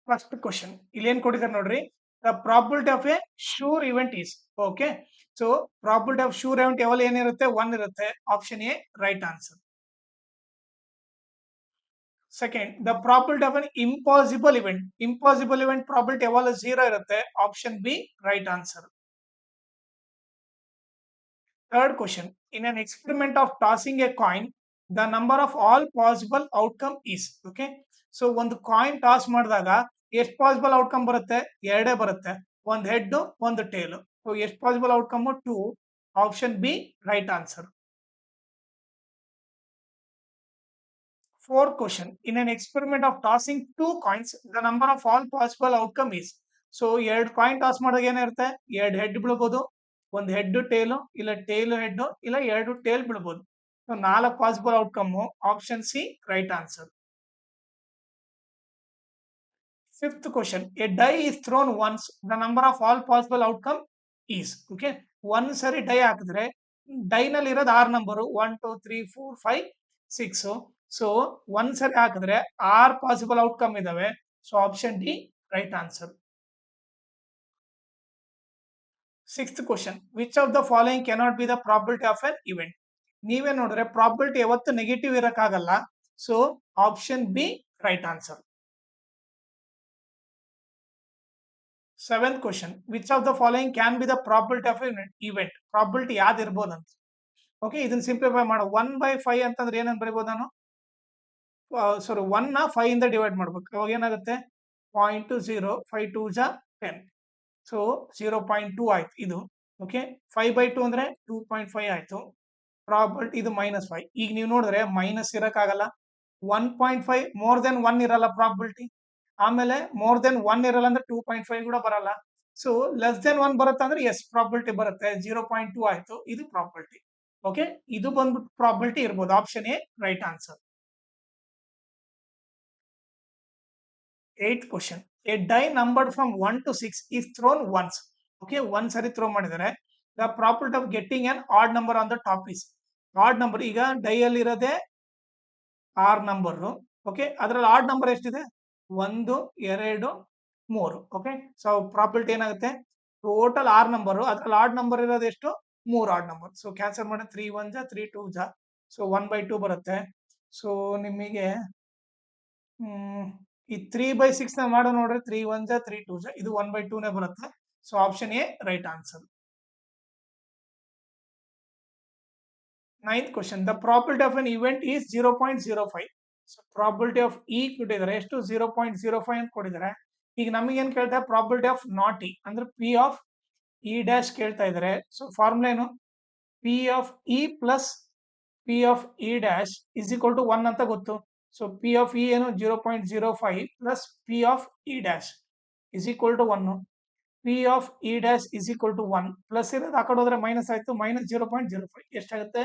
First question ಇಲ್ಲಿ ಏನ್ ಕೊಟ್ಟಿದ್ದಾರೆ ನೋಡ್ರಿ. The probability of A sure event is. Okay, so probability of sure event ಯಾವಾಗ ಏನಿರುತ್ತೆ, 1 ಇರುತ್ತೆ. Option A right answer. Second, the probability of an impossible event. Impossible event probability ಯಾವಾಗ 0 ಇರುತ್ತೆ. Option B right answer. Third question, in an experiment of tossing A coin the number of all possible outcome is. Okay, so ಒಂದು coin toss ಮಾಡಿದಾಗ ಎಷ್ಟು possible outcome ಬರುತ್ತೆ, ಎರಡೇ ಬರುತ್ತೆ. ಒಂದು head ಒಂದು ಟೇಲ್. ಸೊ ಎಷ್ಟು possible outcome, 2. Option B right answer. Fourth question, in an experiment of tossing 2 coins the number of all possible outcome is. So ಎರಡು ಕಾಯಿನ್ ಟಾಸ್ ಮಾಡಿದಾಗ ಏನಿರುತ್ತೆ, ಎರಡು ಹೆಡ್ ಬೀಳ್ಬೋದು, ಒಂದು ಹೆಡ್ ಟೇಲ್, ಇಲ್ಲ ಟೇಲ್ ಹೆಡ್, ಇಲ್ಲ ಎರಡು ಟೇಲ್ ಬೀಳ್ಬೋದು. So 4 possible outcome. Option C right answer. Fifth question, a die is thrown once the number of all possible outcome is. Okay, ಒಂದ್ ಸರಿ ಡೈ ಹಾಕಿದ್ರೆ ಡೈನಲ್ಲಿ ಇರೋದು 6 ನಂಬರು, 1 2 3 4 5 6. ಸೊ ಒಂದ್ ಸರಿ ಹಾಕಿದ್ರೆ 6 ಪಾಸಿಬಲ್ ಔಟ್ಕಮ್ ಇದಾವೆ. So option D right answer. Sixth question, which of the following cannot be the probability of an event. ನೀವೇ ನೋಡ್ರೆ ಪ್ರಾಬಿಲಿಟಿ ಯಾವತ್ತು ನೆಗೆಟಿವ್ ಇರಕ್ಕಾಗಲ್ಲ. So option B right answer. Seventh question, which of the following can be the probability of event. Probability ಯಾವ್ದು ಇರ್ಬೋದಂತ. Okay, ಇದನ್ನ simplify ಮಾಡೋ 1/5 ಅಂತಂದ್ರೆ ಏನಂತ ಬರೀಬಹುದು ನಾನು. ಸಾರಿ, 1 ನ 5 ಇಂದ ಡಿವೈಡ್ ಮಾಡ್ಬೇಕು. ಅವಾಗ ಏನಾಗುತ್ತೆ, 0.20, 5 2 10. ಸೊ 0.2 ಆಯ್ತು ಇದು. ಓಕೆ, 5/2 ಅಂದ್ರೆ 2.5 ಆಯ್ತು. ಪ್ರಾಬಿಲಿಟಿ ಇದು -5. ಈಗ ನೀವು ನೋಡಿದ್ರೆ ಮೈನಸ್ ಇರಕ್ಕಾಗಲ್ಲ. 1.5 ಮೋರ್ ದೆನ್ 1 ಇರಲ್ಲ ಪ್ರಾಬಿಲಿಟಿ. ಆಮೇಲೆ ಮೋರ್ ದೆನ್ 1 ಇರಲ್ಲ ಅಂದ್ರೆ 2.5 ಕೂಡ ಬರಲ್ಲ. ಸೊ ಲೆಸ್ ದೆನ್ 1 ಬರುತ್ತೆ ಅಂದ್ರೆ ಎಸ್ ಪ್ರಾಬಿಲಿಟಿ ಬರುತ್ತೆ. 0.2 ಆಯ್ತು, ಇದು ಪ್ರಾಬಿಲಿಟಿ. ಓಕೆ, ಇದು ಬಂದ್ಬಿಟ್ಟು ಪ್ರಾಬಿಲಿಟಿ ಇರ್ಬೋದು. Option A right answer. Eighth question, a die numbered from 1 to 6 is thrown once. Okay, ಒಂದ್ ಸರಿ ಥ್ರೋ ಮಾಡಿದರೆ the probability of getting an odd number on the top is. Odd number, ಈಗ die ಅಲ್ಲಿ ಇರೋದೇ 6 number. Okay, ಅದ್ರಲ್ಲಿ odd number ಎಷ್ಟಿದೆ, 1 2 3. Okay, so probability ಏನಾಗುತ್ತೆ, total 6 number, ಅದ್ರಲ್ಲಿ ಆಡ್ ನಂಬರ್ ಇರೋದು ಎಷ್ಟು, 3 ಆಡ್ ನಂಬರ್. ಸೊ ಕ್ಯಾನ್ಸಲ್ ಮಾಡಿ 3 1 3 2 ಸೊ 1/2 ಬರುತ್ತೆ. ಸೊ ನಿಮಗೆ ಈ 3/6 ನ ಮಾಡೋ ನೋಡ್ರಿ, 3 1 3 2 ಇದು 1/2 ನೇ ಬರುತ್ತೆ. So option A right answer. Ninth question, the probability of an event is 0.05. So probability of E ಕೊಟ್ಟಿದ್ದಾರೆ ಎಷ್ಟು, 0.05 ಅಂತ ಕೊಟ್ಟಿದ್ದಾರೆ. ಈಗ ನಮಗೇನ್ ಕೇಳ್ತಾರೆ, ಪ್ರಾಬಿಲಿಟಿ ಆಫ್ ನಾಟ್ ಇ ಅಂದ್ರೆ ಪಿ ಆಫ್ ಇ ಡ್ಯಾಶ್ ಕೇಳ್ತಾ ಇದ್ದಾರೆ. ಸೊ ಫಾರ್ಮುಲಾ ಏನು, P of E plus P of E dash is equal to 1 ಅಂತ ಗೊತ್ತು. ಸೊ ಪಿ ಆಫ್ ಇ ಏನು, 0.05 plus P of E dash is equal to 1. P of E dash is equal to 1 plus ಇರೋದು ಆ ಕಡೆ ಹೋದ್ರೆ minus ಆಯ್ತು, -0.05 ಎಷ್ಟಾಗುತ್ತೆ,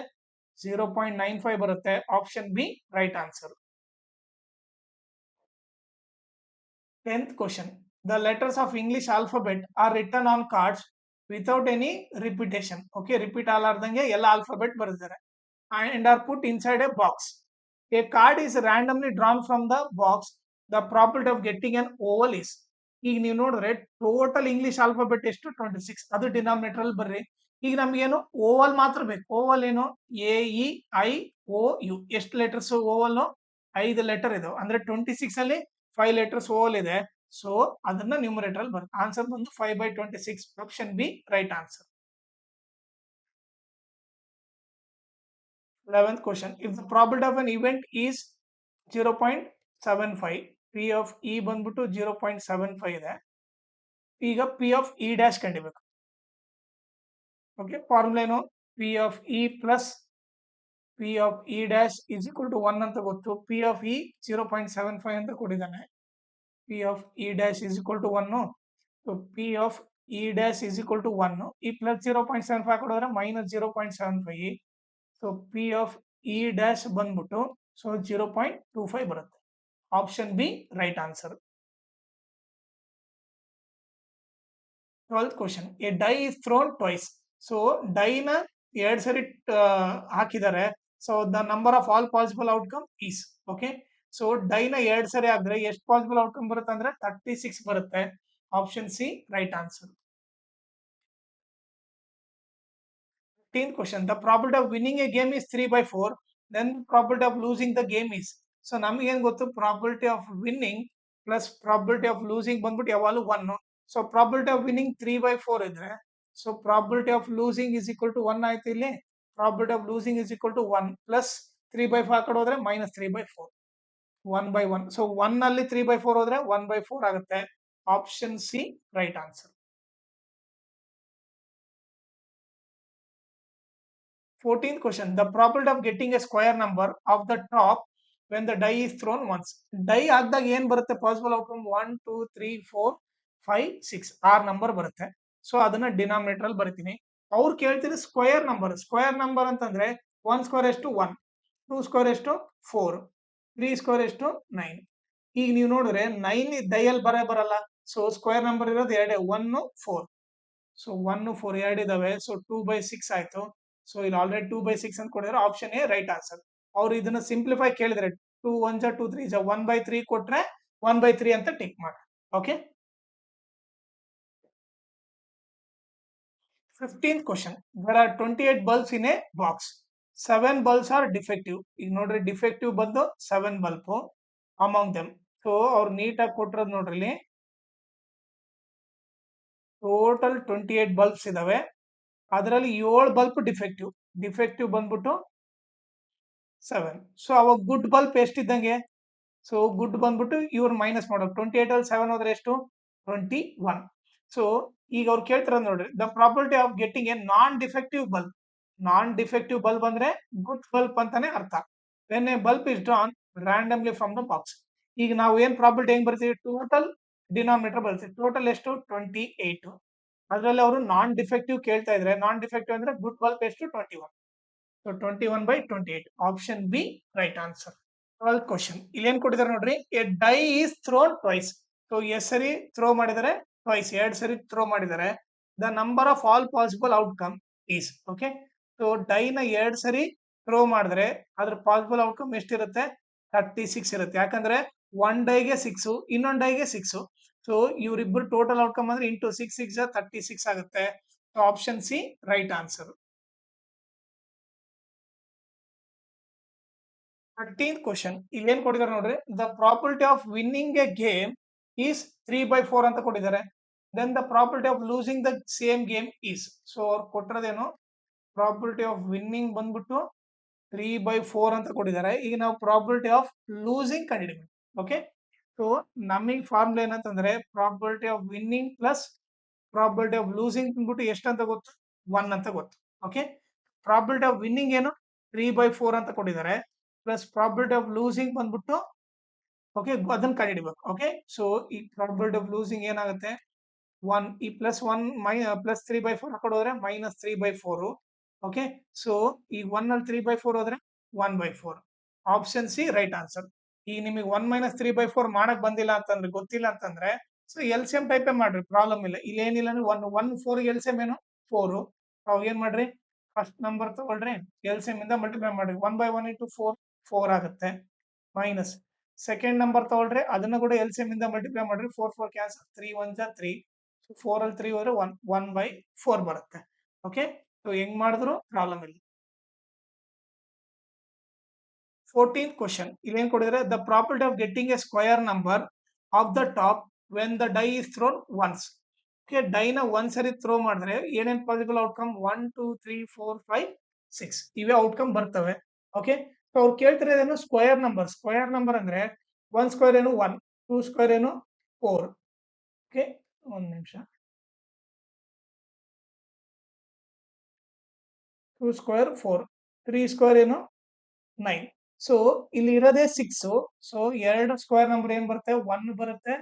0.95 ಬರುತ್ತೆ. Option B right answer. 10th question, the letters of English alphabet are written on cards without any repetition. Okay, repeat ಆಗಲಾರ್ದಂಗೆ ಎಲ್ಲ alphabet ಬರೆದಿದ್ದಾರೆ. and are put inside a box. A card is randomly drawn from the box. The probability of getting an oval is. ಈಗ ನೀವು ನೋಡಿದ್ರೆ total English alphabet ಎಷ್ಟು, 26. ಅದು denominator ಅಲ್ಲಿ ಬರ್ರಿ. ಈಗ ನಮಗೇನು ಓವಲ್ ಮಾತ್ರ ಬೇಕು. ಓವಲ್ ಏನು, AEIOU. ಎಷ್ಟು ಲೆಟರ್ಸ್ ಓವಲ್, 5 ಲೆಟರ್ ಇದಾವೆ. ಅಂದ್ರೆ 26 ಅಲ್ಲಿ 5 ಲೆಟರ್ಸ್ ಓವಲ್ ಇದೆ. ಸೊ ಅದನ್ನ ನ್ಯೂಮರೇಟರ್ ಅಲ್ಲಿ ಬರುತ್ತೆ. ಆನ್ಸರ್ ಬಂದು 5/26. Option B right answer. 11th question, if the probability of an event is 0.75, P of E ಬಂದ್ಬಿಟ್ಟು 0.75 ಇದೆ. ಈಗ P of E ಡ್ಯಾಶ್ ಕಂಡಿಬೇಕು. ಓಕೆ, ಫಾರ್ಮುಲಾ ಏನು, P of E plus P of E dash is equal to 1 ಅಂತ ಗೊತ್ತು. P of E 0.75 ಅಂತ ಕೊಟ್ಟಿದ್ದಾನೆ. P of E dash is equal to 1. So P of E dash is equal to 1. ಈ plus 0.75 ಕೊಡೋದ್ರೆ -0.75. So P of E dash ಬಂದ್ಬಿಟ್ಟು so 0.25 ಬರುತ್ತೆ. Option B right answer. 12th question, a die is thrown twice. So ಡೈನ 2 ಸರಿ ಹಾಕಿದ್ದಾರೆ. So the number of all possible outcome is. Okay, so ಡೈನ 2 ಸರಿ ಆದ್ರೆ ಎಷ್ಟು ಪಾಸಿಬಲ್ ಔಟ್ಕಮ್ ಬರುತ್ತೆ ಅಂದ್ರೆ 36 ಬರುತ್ತೆ. Option C right answer. 15th question. The probability of winning a game is 3/4. Then probability of losing the game is. So ನಮಗೆ ಏನ್ ಗೊತ್ತು, probability of winning plus probability of losing ಬಂದ್ಬಿಟ್ಟು ಯಾವಾಗಲೂ 1. ಸೊ probability of winning 3/4 ಇದ್ರೆ, so probability of losing is equal to 1 ಆಯ್ತು ಇಲ್ಲಿ. probability of losing is equal to 1 plus 3/4 ಕಡೆ ಹೋದ್ರೆ -3/4. 1/1. ಸೊ 1 ಅಲ್ಲಿ 3/4 ಹೋದ್ರೆ 1/4 ಆಗುತ್ತೆ. Option C right answer. 14th question. The probability of getting a square number of the top when the die is thrown once. Die ಹಾಕ್ದಾಗ ಏನ್ ಬರುತ್ತೆ possible outcome? 1 2 3 4 5 6 6 number ಬರುತ್ತೆ. So ಅದನ್ನ ಡಿನಾಮಿನೇಟರ್ ಅಲ್ಲಿ ಬರ್ತೀನಿ. ಅವ್ರು ಕೇಳ್ತಿದ್ರೆ ಸ್ಕ್ವೇರ್ ನಂಬರ್. ಸ್ಕ್ವೇರ್ ನಂಬರ್ ಅಂತಂದ್ರೆ 1 square ಎಷ್ಟು 1, 2 ಸ್ಕ್ವೇರ್ ಎಷ್ಟು 4, 3 ಸ್ಕ್ವೇರ್ ಎಷ್ಟು 9. ಈಗ ನೀವು ನೋಡಿದ್ರೆ 9 ಡೈಯಲ್ಲಿ ಬರಲ್ಲ. ಸೊ ಸ್ಕ್ವೇರ್ ನಂಬರ್ ಇರೋದು ಎರಡೇ, 1 4. ಸೊ 1 4 ಎರಡು ಇದಾವೆ. ಸೊ 2/6 ಆಯ್ತು. ಸೊ ಇಲ್ಲಿ ಆಲ್ರೆಡಿ 2/6 ಅಂತ ಕೊಡಿದ್ರೆ ಆಪ್ಷನ್ ಎ ರೈಟ್ ಆನ್ಸರ್. ಅವ್ರು ಇದನ್ನ ಸಿಂಪ್ಲಿಫೈ ಕೇಳಿದ್ರೆ 2 1 ಜ 2 3 ಜ 1/3 ಕೊಟ್ರೆ 1/3 ಅಂತ ಟಿಕ್ ಮಾಡಿ. Okay. 15th question. There are 28 bulbs in a box. 7 bulbs are defective. ಈಗ ನೋಡ್ರಿ ಡಿಫೆಕ್ಟಿವ್ ಬಂದು 7 ಬಲ್ಬ್ ಅಮಾಂಗ್ ದೆಮ್. ಸೊ ಅವ್ರು ನೀಟಾಗಿ ಕೊಟ್ಟಿರೋದು ನೋಡ್ರಿ ಇಲ್ಲಿ. ಟೋಟಲ್ 28 ಬಲ್ಬ್ಸ್ ಇದಾವೆ. ಅದರಲ್ಲಿ 7 ಬಲ್ಬ್ ಡಿಫೆಕ್ಟಿವ್. ಡಿಫೆಕ್ಟಿವ್ ಬಂದ್ಬಿಟ್ಟು 7. ಸೊ ಅವಾಗ ಗುಡ್ ಬಲ್ಬ್ ಎಷ್ಟಿದ್ದಂಗೆ? ಸೊ ಗುಡ್ ಬಂದ್ಬಿಟ್ಟು ಇವ್ರು ಮೈನಸ್ ಮಾಡೋದು. 28 ಅಲ್ಲಿ 7 ಹೋದ್ರೆ ಎಷ್ಟು? 21. ಸೊ ಈಗ ಅವ್ರು ಕೇಳ್ತಾರ ನೋಡ್ರಿ, the probability of getting A non defective bulb. Non defective bulb ಅಂದ್ರೆ ಗುಡ್ ಬಲ್ಬ್ ಅಂತಾನೆ ಅರ್ಥ. When A bulb is drawn randomly from the box. ಈಗ ನಾವು ಏನ್ ಪ್ರಾಬಬಿಲಿಟಿ ಹೆಂಗ್ ಬರ್ತೀವಿ? ಟೋಟಲ್ ಡಿನಾಮಿನೇಟರ್ ಬರ್ತೀವಿ. ಟೋಟಲ್ ಎಷ್ಟು? 28. ಅದರಲ್ಲಿ ಅವರು ನಾನ್ ಡಿಫೆಕ್ಟಿವ್ ಕೇಳ್ತಾ ಇದ್ರೆ, ನಾನ್ ಡಿಫೆಕ್ಟಿವ್ ಅಂದ್ರೆ ಗುಡ್ ಬಲ್ಬ್ ಎಷ್ಟು? 21. So 21/28. Option B right answer. 12th question. ಇಲ್ಲಿ ಏನ್ ಕೊಟ್ಟಿದ್ದಾರೆ ನೋಡ್ರಿ, a die is thrown twice. So ಎಷ್ಟು ಸರಿ ಥ್ರೋ ಮಾಡಿದರೆ? ಟ್ವೈಸ್, 2 ಸರಿ ಥ್ರೋ ಮಾಡಿದರೆ. The number of all possible outcome is. Okay. So ಡೈನ 2 ಸರಿ ಥ್ರೋ ಮಾಡಿದ್ರೆ ಅದ್ರ ಪಾಸಿಬಲ್ ಔಟ್ಕಮ್ ಎಷ್ಟಿರುತ್ತೆ? 36 ಇರುತ್ತೆ. ಯಾಕಂದ್ರೆ 1 ಡೈಗೆ 6, ಇನ್ನೊಂದು ಡೈಗೆ 6. ಸೊ ಇವರಿಬ್ಬರು ಟೋಟಲ್ ಔಟ್ಕಮ್ ಅಂದ್ರೆ ಇಂಟು 6 6 36 ಆಗುತ್ತೆ. So option C right answer. 13th question. ಇಲ್ಲಿ ಏನ್ ಕೊಟ್ಟಿದ್ದಾರೆ ನೋಡ್ರಿ, the probability of winning a game is 3/4 ಅಂತ ಕೊಟ್ಟಿದ್ದಾರೆ. Then the probability of losing the same game is. So ಅವ್ರು ಕೊಟ್ಟಿರೋದೇನು, ಪ್ರಾಬಬಿಲಿಟಿ ಆಫ್ ವಿನ್ನಿಂಗ್ ಬಂದ್ಬಿಟ್ಟು 3/4 ಅಂತ ಕೊಟ್ಟಿದ್ದಾರೆ. ಈಗ ನಾವು ಪ್ರಾಬಬಿಲಿಟಿ ಆಫ್ ಲೂಸಿಂಗ್ ಕಂಡಿಡಿಬೇಕು. ಓಕೆ. ಸೊ ನಮಗೆ ಫಾರ್ಮುಲಾ ಏನಂತಂದ್ರೆ probability of winning plus probability of losing ಬಂದ್ಬಿಟ್ಟು ಎಷ್ಟು ಅಂತ ಗೊತ್ತು? 1 ಅಂತ ಗೊತ್ತು. ಓಕೆ. ಪ್ರಾಬಬಿಲಿಟಿ ಆಫ್ ವಿನ್ನಿಂಗ್ ಏನು? 3/4 ಅಂತ ಕೊಟ್ಟಿದ್ದಾರೆ. ಪ್ಲಸ್ ಪ್ರಾಬಬಿಲಿಟಿ ಆಫ್ ಲೂಸಿಂಗ್ ಬಂದ್ಬಿಟ್ಟು, ಓಕೆ, ಅದನ್ನ ಕಂಡುಹಿಡಿಬೇಕು. ಓಕೆ. ಸೊ ಈ ಪ್ರಾಬಬಿಲಿಟಿ ಆಫ್ ಲೂಸಿಂಗ್ ಏನಾಗುತ್ತೆ? 1. ಈ +1 +3/4 ಹಾಕೊಂಡು ಹೋದ್ರೆ -3/4. ಓಕೆ. ಸೊ ಈ 1 ಅಲ್ಲಿ 3/4 ಹೋದ್ರೆ 1/4. Option C right answer. ಈಗ ನಿಮಗೆ 1 - 3/4 ಮಾಡಕ್ ಬಂದಿಲ್ಲ ಅಂತಂದ್ರೆ, ಗೊತ್ತಿಲ್ಲ ಅಂತಂದ್ರೆ, ಸೊ LCM ಟೈಪೇ ಮಾಡ್ರಿ, ಪ್ರಾಬ್ಲಮ್ ಇಲ್ಲ. ಇಲ್ಲಿ ಏನಿಲ್ಲ ಅಂದ್ರೆ 1 4 LCM ಏನು 4. ಅವಾಗ ಏನ್ ಮಾಡ್ರಿ, ಫಸ್ಟ್ ನಂಬರ್ ತಗೊಳ್ರಿ, LCM ಇಂದ ಮಲ್ಟಿಪ್ಲೈ ಮಾಡ್ರಿ. 1/1 × 4 4 ಆಗುತ್ತೆ. ಮೈನಸ್ ಸೆಕೆಂಡ್ ನಂಬರ್ ತಗೊಳ್ರಿ, ಅದನ್ನ ಕೂಡ LCM ಇಂದ ಮಲ್ಟಿಪ್ಲೈ ಮಾಡ್ರಿ. 4 4 ಕ್ಯಾನ್ಸಲ್, 3 1 ಜ 3. ಸೊ 4 ಅಲ್ಲಿ 3 ಹೋದ್ರೆ 1/4 ಬರುತ್ತೆ. ಓಕೆ. ಸೊ ಹೆಂಗ್ ಮಾಡಿದ್ರು ಪ್ರಾಬ್ಲಮ್ ಇಲ್ಲ. 14th question. ಇಲ್ಲಿ ಏನ್ ಕೊಡಿದ್ರೆ, the probability of getting a square number of the top when the die is thrown once. Okay. ಡೈನ ಒಂದ್ಸರಿ ಥ್ರೋ ಮಾಡಿದ್ರೆ ಏನೇನ್ ಪಾಸಿಬಲ್ ಔಟ್ಕಮ್? 1 2 3 4 5 6 ಇವೇ ಔಟ್ಕಮ್ ಬರ್ತವೆ. ಓಕೆ. ಸೊ ಅವ್ರು ಕೇಳ್ತಿರೋದೇನು? Square number. ಸ್ಕ್ವೇರ್ ನಂಬರ್ ಅಂದ್ರೆ 1 ಸ್ಕ್ವೇರ್ ಏನು 1, 2 ಸ್ಕ್ವೇರ್ ಏನು 4. ಓಕೆ. ಒಂದ್ ನಿಮಿಷ. 2 ಸ್ಕ್ವೇರ್ 4, 3 ಸ್ಕ್ವೇರ್ ಏನು 9. ಸೊ ಇಲ್ಲಿ ಇರೋದೇ 6. ಸೊ 2 ಸ್ಕ್ವೇರ್ ನಂಬರ್ ಏನ್ ಬರುತ್ತೆ? 1 ಬರುತ್ತೆ,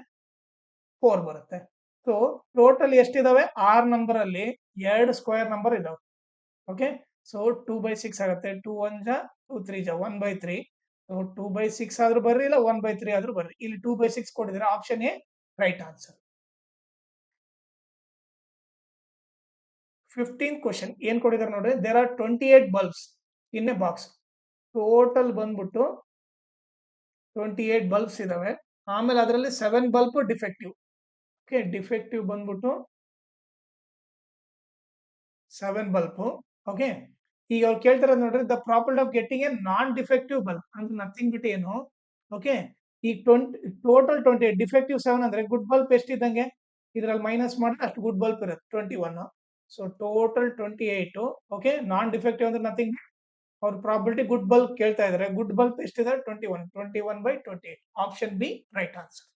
4 ಬರುತ್ತೆ. So total ಎಷ್ಟಿದಾವೆ? 6 ನಂಬರ್ ಅಲ್ಲಿ 2 ಸ್ಕ್ವೇರ್ ನಂಬರ್ ಇದಾವೆ. ಓಕೆ. ಸೊ 2/6 ಆಗುತ್ತೆ. 2 1 ಜ 2 3 ಜ 1/3. ಸೊ 2/6 ಆದ್ರೂ ಬರ್ರಿ, ಇಲ್ಲ 1/3 ಆದ್ರೂ ಬರ್ರಿ. ಇಲ್ಲಿ 2/6 ಕೊಟ್ಟಿದ್ರೆ option A right answer. 15th question. ಏನ್ ಕೊಟ್ಟಿದ್ದಾರೆ ನೋಡ್ರಿ, there are 28 bulbs in a box. Total ಬಂದ್ಬಿಟ್ಟು 28 ಬಲ್ಬ್ಸ್ ಇದಾವೆ. ಆಮೇಲೆ ಅದರಲ್ಲಿ 7 ಬಲ್ಬ್ ಡಿಫೆಕ್ಟಿವ್. ಓಕೆ, ಡಿಫೆಕ್ಟಿವ್ ಬಂದ್ಬಿಟ್ಟು 7 ಬಲ್ಬ್. ಓಕೆ, ಈಗ ಅವ್ರು ಕೇಳ್ತಿರೋದು ನೋಡ್ರಿ, the property of getting A non defective bulb ಅಂದ್ರೆ ನಥಿಂಗ್ ಬಿಟ್ಟು ಏನು. ಓಕೆ, ಈಗ ಟೋಟಲ್ 28, ಡಿಫೆಕ್ಟಿವ್ 7 ಅಂದ್ರೆ ಗುಡ್ ಬಲ್ಬ್ ಎಷ್ಟಿದ್ದಂಗೆ, ಇದ್ರಲ್ಲಿ ಮೈನಸ್ ಮಾಡಿದ್ರೆ ಅಷ್ಟು ಗುಡ್ ಬಲ್ಬ್ ಇರುತ್ತೆ 21. So total 28. ಓಕೆ, ನಾನ್ ಡಿಫೆಕ್ಟಿವ್ ಅಂದ್ರೆ ನಥಿಂಗ್, ಅವ್ರ ಪ್ರಾಬಬಿಲಿಟಿ ಗುಡ್ ಬಲ್ಬ್ ಕೇಳ್ತಾ ಇದಾರೆ. ಗುಡ್ ಬಲ್ಬ್ ಎಷ್ಟಿದೆ 21. 21/28. Option B right answer.